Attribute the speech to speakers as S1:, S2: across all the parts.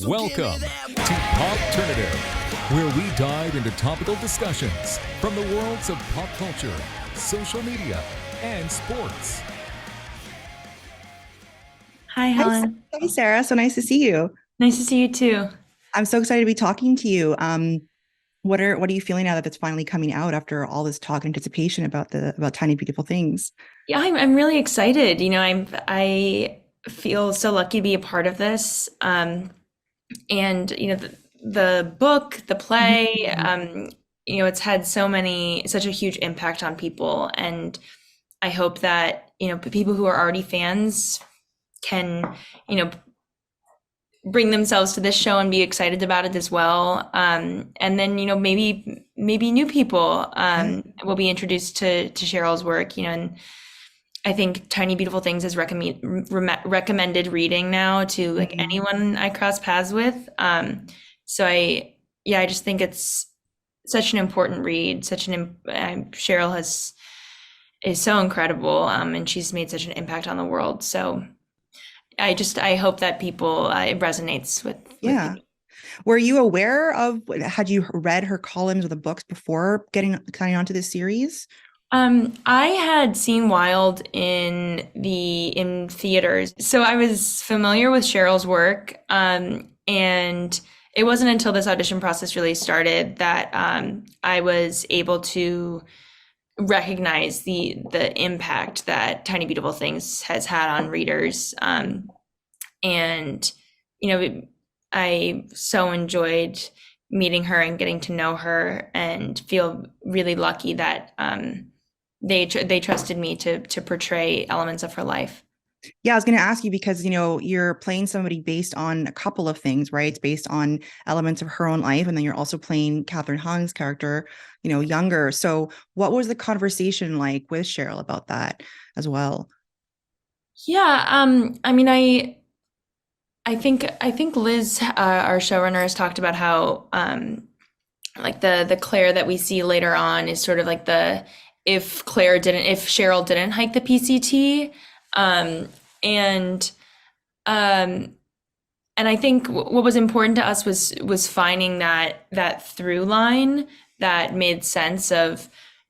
S1: Welcome to Popternative, where we dive into topical discussions from the worlds of pop culture, social media, and sports.
S2: Hi, Helen.
S3: Hi, Sarah. So nice to see you.
S2: Nice to see you too.
S3: I'm so excited to be talking to you. What are you feeling now that it's finally coming out after all this talk and anticipation about Tiny Beautiful Things?
S2: Yeah, I'm really excited. I feel so lucky to be a part of this. And the book, the play, it's had such a huge impact on people, and I hope that people who are already fans can bring themselves to this show and be excited about it as well. And then maybe new people will be introduced to Cheryl's work. And I think Tiny Beautiful Things is recommended reading now to anyone I cross paths with. So I just think it's such an important read. Cheryl is so incredible, and she's made such an impact on the world. So I hope that people it resonates with
S3: Yeah.
S2: people.
S3: Were you aware had you read her columns or the books before getting onto this series?
S2: I had seen Wild in theaters, so I was familiar with Cheryl's work. And it wasn't until this audition process really started that I was able to recognize the impact that Tiny Beautiful Things has had on readers. And I so enjoyed meeting her and getting to know her, and feel really lucky that they trusted me to portray elements of her life.
S3: Yeah, I was going to ask you because, you're playing somebody based on a couple of things, right? It's based on elements of her own life. And then you're also playing Kathryn Hahn's character, younger. So what was the conversation like with Cheryl about that as well?
S2: Yeah. I think Liz, our showrunner, has talked about how, like the Clare that we see later on is sort of like if Cheryl didn't hike the PCT, and I think what was important to us was finding that through line that made sense of,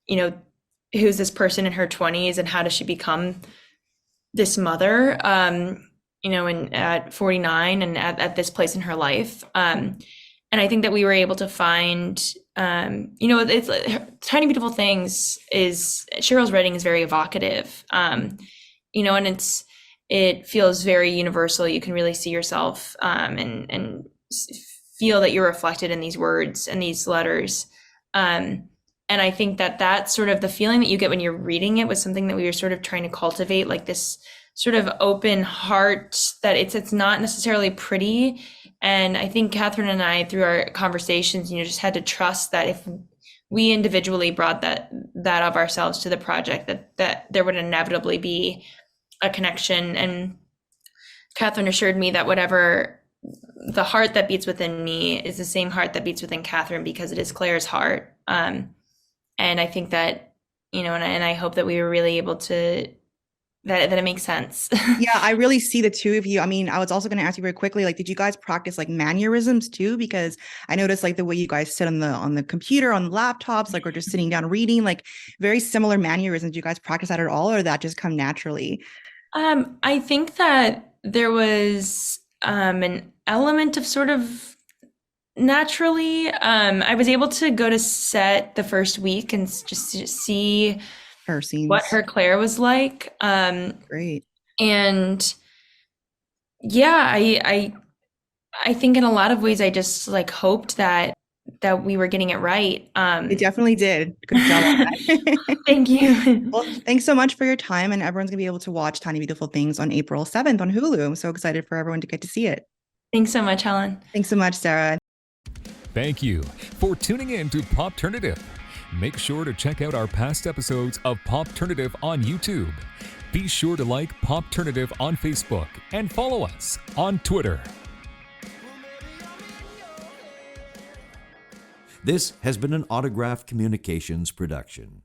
S2: who's this person in her 20s and how does she become this mother, at 49 and at this place in her life. And I think that we were able to find, it's Tiny Beautiful Things Cheryl's writing is very evocative, and it feels very universal. You can really see yourself, and feel that you're reflected in these words and these letters. And I think that sort of the feeling that you get when you're reading it was something that we were sort of trying to cultivate, like this sort of open heart that it's not necessarily pretty. And I think Kathryn and I, through our conversations, just had to trust that if we individually brought that of ourselves to the project, that there would inevitably be a connection. And Kathryn assured me that whatever the heart that beats within me is the same heart that beats within Kathryn, because it is Claire's heart. And I think that, and I hope that we were really able to, that it makes sense.
S3: Yeah, I really see the two of you. I mean, I was also going to ask you very quickly, like, did you guys practice like mannerisms too? Because I noticed like the way you guys sit on the computer, on the laptops, like, or just sitting down reading, like very similar mannerisms. Do you guys practice that at all, or did that just come naturally?
S2: I think that there was an element of sort of naturally. I was able to go to set the first week and just see
S3: Her scenes.
S2: what her Claire was like.
S3: Great.
S2: And yeah, I think in a lot of ways I just like hoped that we were getting it right.
S3: It definitely did. Good job on that.
S2: Thank you.
S3: Well, thanks so much for your time, and everyone's gonna be able to watch Tiny Beautiful Things on April 7th on Hulu. I'm so excited for everyone to get to see it.
S2: Thanks so much, Helen.
S3: Thanks so much, Sarah.
S1: Thank you for tuning in to Popternative. Make sure to check out our past episodes of Popternative on YouTube. Be sure to like Popternative on Facebook and follow us on Twitter.
S4: This has been an Autograph Communications production.